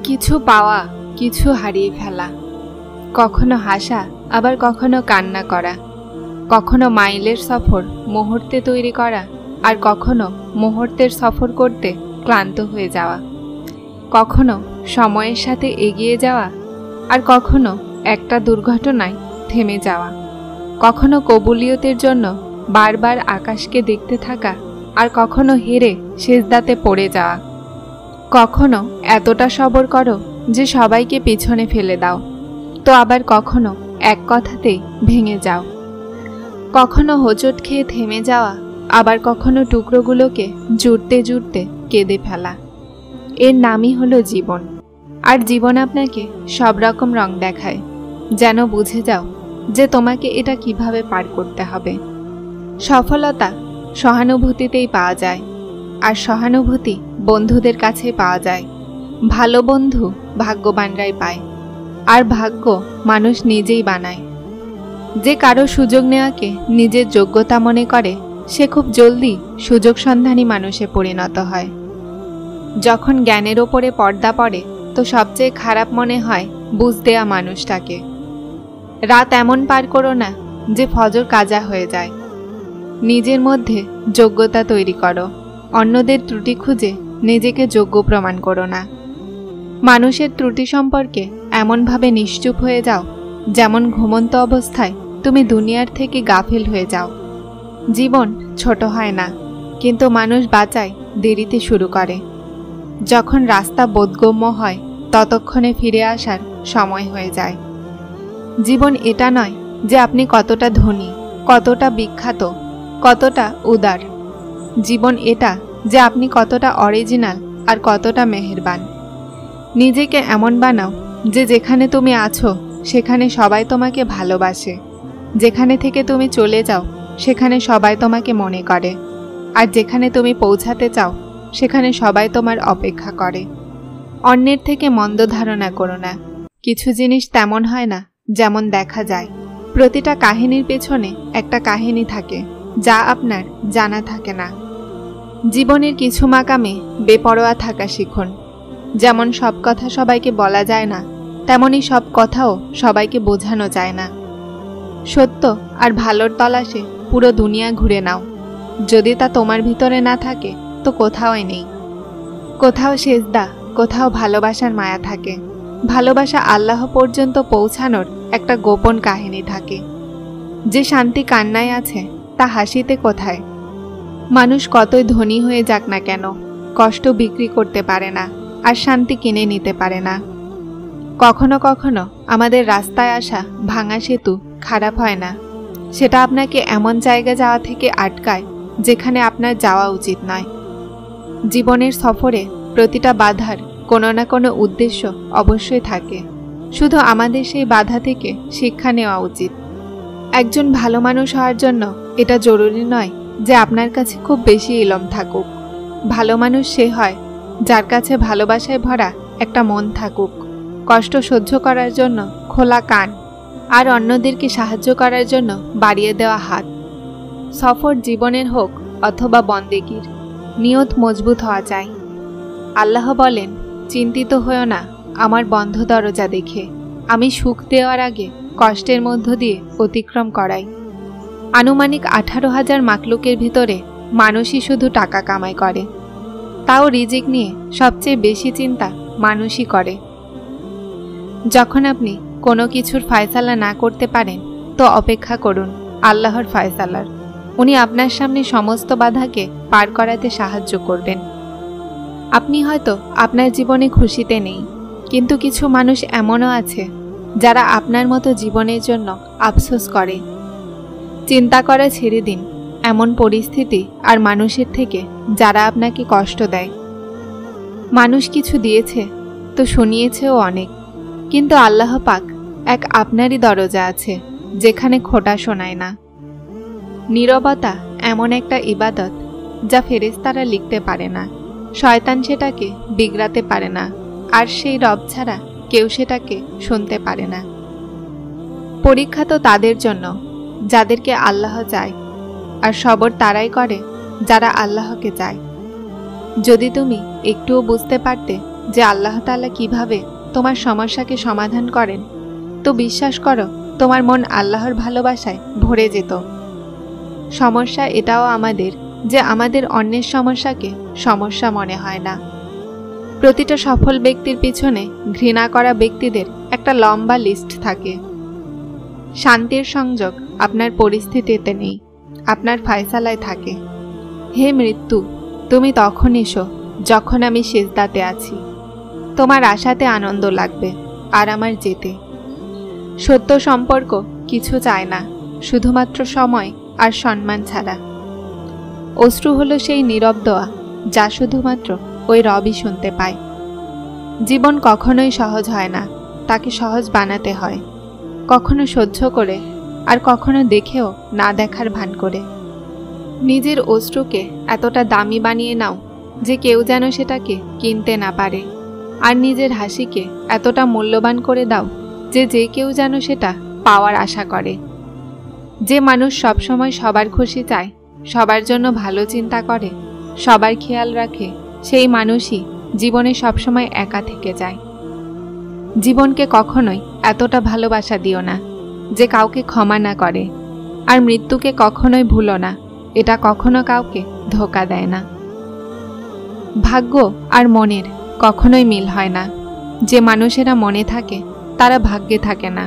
কিছু পাওয়া, কিছু হারিয়ে ফেলা, কখনো হাসা আবার কখনো কান্না করা, কখনো মাইলের সফর মুহূর্তে তৈরি করা আর কখনো মুহূর্তের সফর করতে ক্লান্ত হয়ে যাওয়া, কখনো সময়ের সাথে এগিয়ে যাওয়া আর কখনো একটা দুর্ঘটনায় থেমে যাওয়া, কখনো কবুলিয়তের জন্য বারবার আকাশকে দেখতে থাকা আর কখনো হেরে সেজদাতে পড়ে যাওয়া, কখনো এতটা সবর করো যে সবাইকে পিছনে ফেলে দাও, তো আবার কখনো এক কথাতেই ভেঙে যাও, কখনো হোঁচট খেয়ে থেমে যাওয়া আবার কখনো টুকরোগুলোকে জুড়তে জুড়তে কেঁদে ফেলা। এর নামই হলো জীবন। আর জীবন আপনাকে সব রকম রং দেখায়, যেন বুঝে যাও যে তোমাকে এটা কিভাবে পার করতে হবে। সফলতা সহানুভূতিতেই পাওয়া যায়, আর সহানুভূতি বন্ধুদের কাছে পাওয়া যায়। ভালো বন্ধু ভাগ্যবানরাই পায়, আর ভাগ্য মানুষ নিজেই বানায়। যে কারো সুযোগ নেওয়াকে নিজের যোগ্যতা মনে করে সে খুব জলদি সুযোগ সন্ধানী মানুষে পরিণত হয়। যখন জ্ঞানের ওপরে পর্দা পড়ে তো সবচেয়ে খারাপ মনে হয় বুঝ দেয়া মানুষটাকে। রাত এমন পার করো না যে ফজর কাজা হয়ে যায়। নিজের মধ্যে যোগ্যতা তৈরি করো, অন্যদের ত্রুটি খুঁজে নিজেকে যোগ্য প্রমাণ করো না। মানুষের ত্রুটি সম্পর্কে এমনভাবে নিশ্চুপ হয়ে যাও যেমন ঘুমন্ত অবস্থায় তুমি দুনিয়ার থেকে গাফিল হয়ে যাও। জীবন ছোট হয় না, কিন্তু মানুষ বাঁচায় দেরিতে শুরু করে। যখন রাস্তা বোধগম্য হয় ততক্ষণে ফিরে আসার সময় হয়ে যায়। জীবন এটা নয় যে আপনি কতটা ধনী, কতটা বিখ্যাত, কতটা উদার। জীবন এটা যে আপনি কতটা অরিজিনাল আর কতটা মেহেরবান। নিজেকে এমন বানাও যে যেখানে তুমি আছো সেখানে সবাই তোমাকে ভালোবাসে, যেখানে থেকে তুমি চলে যাও সেখানে সবাই তোমাকে মনে করে, আর যেখানে তুমি পৌঁছাতে চাও সেখানে সবাই তোমার অপেক্ষা করে। অন্যের থেকে মন্দ ধারণা করো না। কিছু জিনিস তেমন হয় না যেমন দেখা যায়। প্রতিটা কাহিনীর পেছনে একটা কাহিনী থাকে যা আপনার জানা থাকে না। জীবনের কিছু মাকামে বেপরোয়া থাকা শিখুন। যেমন সব কথা সবাইকে বলা যায় না, তেমনি সব কথাও সবাইকে বোঝানো যায় না। সত্য আর ভালোর তলাশে পুরো দুনিয়া ঘুরে নাও। যদি তা তোমার ভিতরে না থাকে তো কোথাওই নেই। কোথাও সেজদা, কোথাও ভালোবাসার মায়া থাকে। ভালোবাসা আল্লাহ পর্যন্ত পৌঁছানোর একটা গোপন কাহিনী থাকে। যে শান্তি কান্নায় আছে তা হাসিতে কোথায়? মানুষ কতই ধনী হয়ে যাক না কেন, কষ্ট বিক্রি করতে পারে না আর শান্তি কিনে নিতে পারে না। কখনো কখনো আমাদের রাস্তায় আসা ভাঙা সেতু খারাপ হয় না, সেটা আপনাকে এমন জায়গা যাওয়া থেকে আটকায় যেখানে আপনার যাওয়া উচিত নয়। জীবনের সফরে প্রতিটা বাধার কোনো না কোনো উদ্দেশ্য অবশ্যই থাকে, শুধু আমাদের সেই বাধা থেকে শিক্ষা নেওয়া উচিত। একজন ভালো মানুষ হওয়ার জন্য এটা জরুরি নয় যে আপনার কাছে খুব বেশি ইলম থাকুক। ভালো মানুষ সে হয় যার কাছে ভালোবাসায় ভরা একটা মন থাকুক, কষ্ট সহ্য করার জন্য খোলা কান, আর অন্যদেরকে সাহায্য করার জন্য বাড়িয়ে দেওয়া হাত। সফর জীবনের হোক অথবা বন্দেগীর, নিয়ত মজবুত হওয়া চাই। আল্লাহ বলেন, চিন্তিত হয়েও না আমার বন্ধ দরজা দেখে, আমি সুখ দেওয়ার আগে কষ্টের মধ্য দিয়ে অতিক্রম করাই। আনুমানিক 18,000 মাকলুকের ভিতরে মানুষই শুধু টাকা কামাই করে, তাও রিজিক নিয়ে সবচেয়ে বেশি চিন্তা মানুষই করে। যখন আপনি কোনো কিছুর ফায়সালা না করতে পারেন তো অপেক্ষা করুন আল্লাহর ফায়সালার। উনি আপনার সামনে সমস্ত বাধাকে পার করাতে সাহায্য করবেন। আপনি হয়তো আপনার জীবনে খুশিতে নেই, কিন্তু কিছু মানুষ এমনও আছে যারা আপনার মতো জীবনের জন্য আফসোস করে। চিন্তা করা ছেড়ে দিন এমন পরিস্থিতি আর মানুষের থেকে যারা আপনাকে কষ্ট দেয়। মানুষ কিছু দিয়েছে তো শুনিয়েছেও অনেক, কিন্তু আল্লাহ পাক এক আপনারই দরজা আছে যেখানে খোটা শোনায় না। নীরবতা এমন একটা ইবাদত যা ফেরেশতারা লিখতে পারে না, শয়তান সেটাকে বিগড়াতে পারে না, আর সেই রব ছাড়া কেউ সেটাকে শুনতে পারে না। পরীক্ষা তো তাদের জন্য যাদেরকে আল্লাহ চায়, আর সবর তারাই করে যারা আল্লাহকে চায়। যদি তুমি একটুও বুঝতে পারতে যে আল্লাহ তাআলা কিভাবে তোমার সমস্যাকে সমাধান করেন, তো বিশ্বাস করো তোমার মন আল্লাহর ভালোবাসায় ভরে যেত। সমস্যা এটাও আমাদের যে আমাদের অন্যের সমস্যাকে সমস্যা মনে হয় না। প্রতিটা সফল ব্যক্তির পিছনে ঘৃণা করা ব্যক্তিদের একটা লম্বা লিস্ট থাকে। শান্তির সংযোগ আপনার পরিস্থিতিতে নেই, আপনার ফায়সালায় থাকে। হে মৃত্যু, তুমি তখন এসো যখন আমি সিজদাতে আছি। তোমার আশাতে আনন্দ লাগবে আর আমার যেতে। সত্য সম্পর্ক কিছু চায় না, শুধুমাত্র সময় আর সম্মান ছাড়া। অশ্রু হলো সেই নীরব দোয়া যা শুধুমাত্র ওই রবই শুনতে পায়। জীবন কখনোই সহজ হয় না, তাকে সহজ বানাতে হয়। কখনো সহ্য করে আর কখনো দেখেও না দেখার ভান করে। নিজের অশ্রুকে এতটা দামি বানিয়ে নাও যে কেউ যেন সেটাকে কিনতে না পারে, আর নিজের হাসিকে এতটা মূল্যবান করে দাও যে যে কেউ যেন সেটা পাওয়ার আশা করে। যে মানুষ সবসময় সবার খুশি চায়, সবার জন্য ভালো চিন্তা করে, সবার খেয়াল রাখে, সেই মানুষই জীবনে সবসময় একা থেকে যায়। জীবনকে কখনোই এতটা ভালোবাসা দিও না যে কাউকে ক্ষমা না করে, আর মৃত্যুকে কখনোই ভুলো না, এটা কখনো কাউকে ধোঁকা দেয় না। ভাগ্য আর মনের কখনোই মিল হয় না। যে মানুষেরা মনে থাকে তারা ভাগ্যে থাকে না।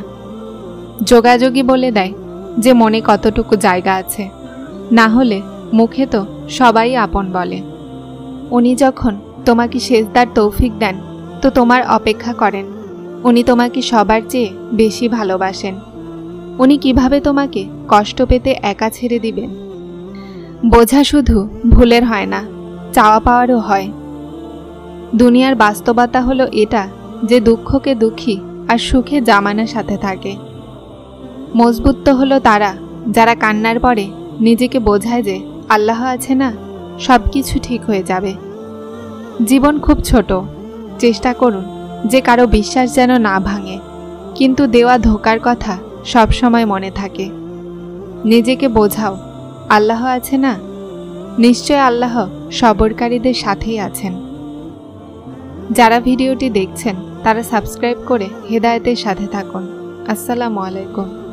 যোগাযোগই বলে দেয় যে মনে কতটুকু জায়গা আছে, না হলে মুখে তো সবাই আপন বলে। উনি যখন তোমাকে সেজদার তৌফিক দেন তো তোমার অপেক্ষা করেন। উনি তোমাকে সবার চেয়ে বেশি ভালোবাসেন। উনি কিভাবে তোমাকে কষ্ট পেতে একা ছেড়ে দিবেন? বোঝা শুধু ভুলের হয় না, চাওয়া পাওয়ারও হয়। দুনিয়ার বাস্তবতা হলো এটা যে দুঃখকে দুঃখী আর সুখে জামানার সাথে থাকে। মজবুত তো হলো তারা যারা কান্নার পরে নিজেকে বোঝায় যে আল্লাহ আছে না, সব কিছু ঠিক হয়ে যাবে। জীবন খুব ছোট, চেষ্টা করুন যে কারো বিশ্বাস যেন না ভাঙে, কিন্তু দেওয়া ধোঁকার কথা সব সময় মনে থাকে। নিজেকে বোঝাও আল্লাহ আছে না, নিশ্চয় আল্লাহ সবরকারীদের সাথেই আছেন। যারা ভিডিওটি দেখছেন তারা সাবস্ক্রাইব করে হেদায়েতের সাথে থাকুন। আসসালামু আলাইকুম।